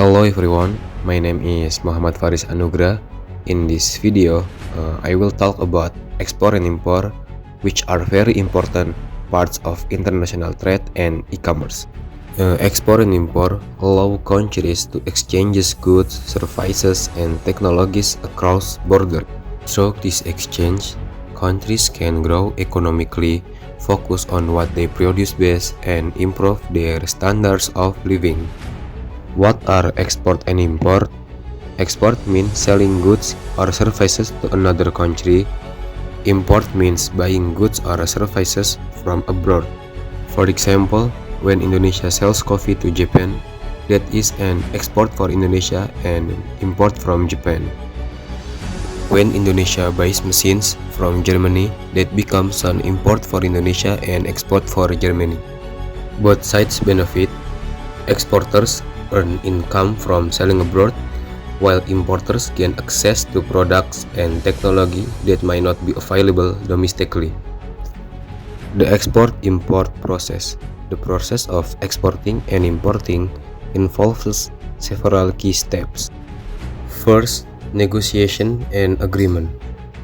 Hello everyone, my name is Muhammad Faris Anugrah. In this video, I will talk about export and import, which are very important parts of international trade and e-commerce. Export and import allow countries to exchange goods, services, and technologies across borders. Through this exchange, countries can grow economically, focus on what they produce best, and improve their standards of living. What are export and import? Export means selling goods or services to another country. Import means buying goods or services from abroad. For example, when Indonesia sells coffee to Japan, that is an export for Indonesia and import from Japan. When Indonesia buys machines from Germany, that becomes an import for Indonesia and export for Germany. Both sides benefit. Exporters earn income from selling abroad, while importers gain access to products and technology that might not be available domestically. The export-import process. The process of exporting and importing involves several key steps. First, negotiation and agreement.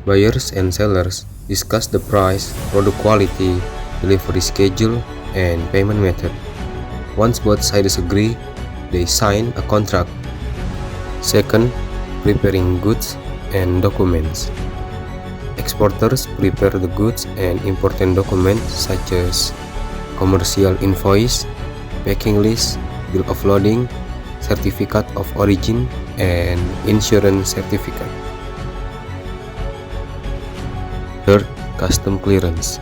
Buyers and sellers discuss the price, product quality, delivery schedule, and payment method. Once both sides agree, they sign a contract. Second, preparing goods and documents. Exporters prepare the goods and important documents such as commercial invoice, packing list, bill of lading, certificate of origin, and insurance certificate. Third, custom clearance.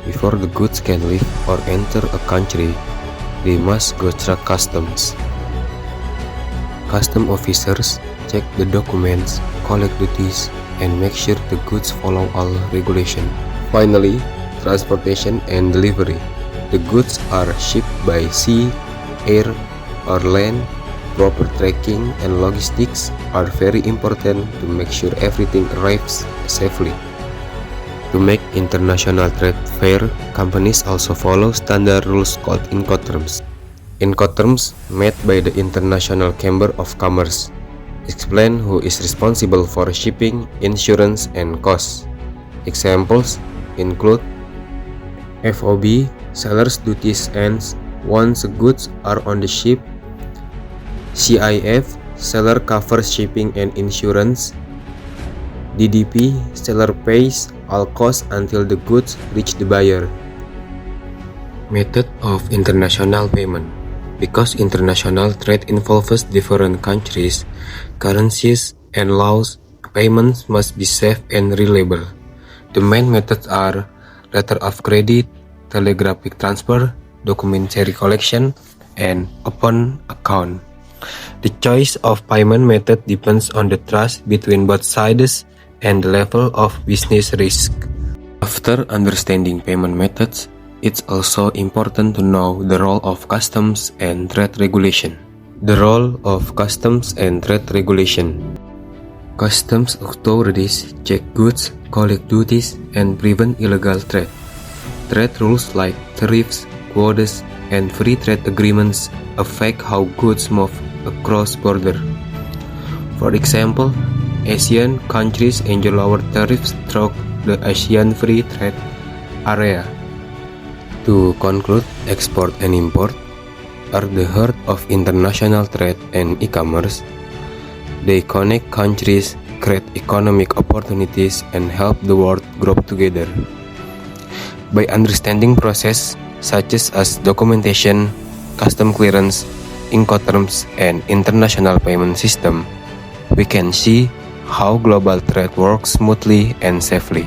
Before the goods can leave or enter a country, they must go through customs. Custom officers check the documents, collect duties, and make sure the goods follow all regulations. Finally, transportation and delivery. The goods are shipped by sea, air, or land. Proper tracking and logistics are very important to make sure everything arrives safely. To make international trade fair, companies also follow standard rules called Incoterms. Incoterms, made by the International Chamber of Commerce, explain who is responsible for shipping, insurance, and costs. Examples include FOB, seller's duties ends once the goods are on the ship. CIF, seller covers shipping and insurance. DDP, seller pays all costs until the goods reach the buyer. Method of international payment. Because international trade involves different countries, currencies, and laws, payments must be safe and reliable. The main methods are letter of credit, telegraphic transfer, documentary collection, and open account. The choice of payment method depends on the trust between both sides and the level of business risk. After understanding payment methods, it's also important to know the role of customs and trade regulation. The role of customs and trade regulation. Customs authorities check goods, collect duties, and prevent illegal trade. Trade rules like tariffs, quotas, and free trade agreements affect how goods move across borders. For example, Asian countries enjoy lower tariffs through the ASEAN Free Trade Area. To conclude, export and import are the heart of international trade and e-commerce. They connect countries, create economic opportunities, and help the world grow together. By understanding processes such as documentation, custom clearance, Incoterms, and international payment system, we can see how global trade works smoothly and safely.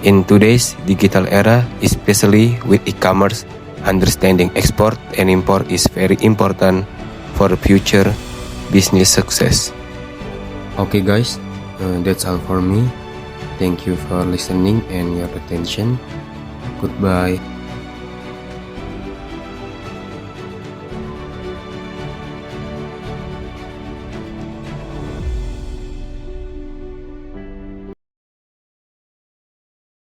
In today's digital era, especially with e-commerce, understanding export and import is very important for future business success. Okay guys, that's all for me. Thank you for listening and your attention. Goodbye.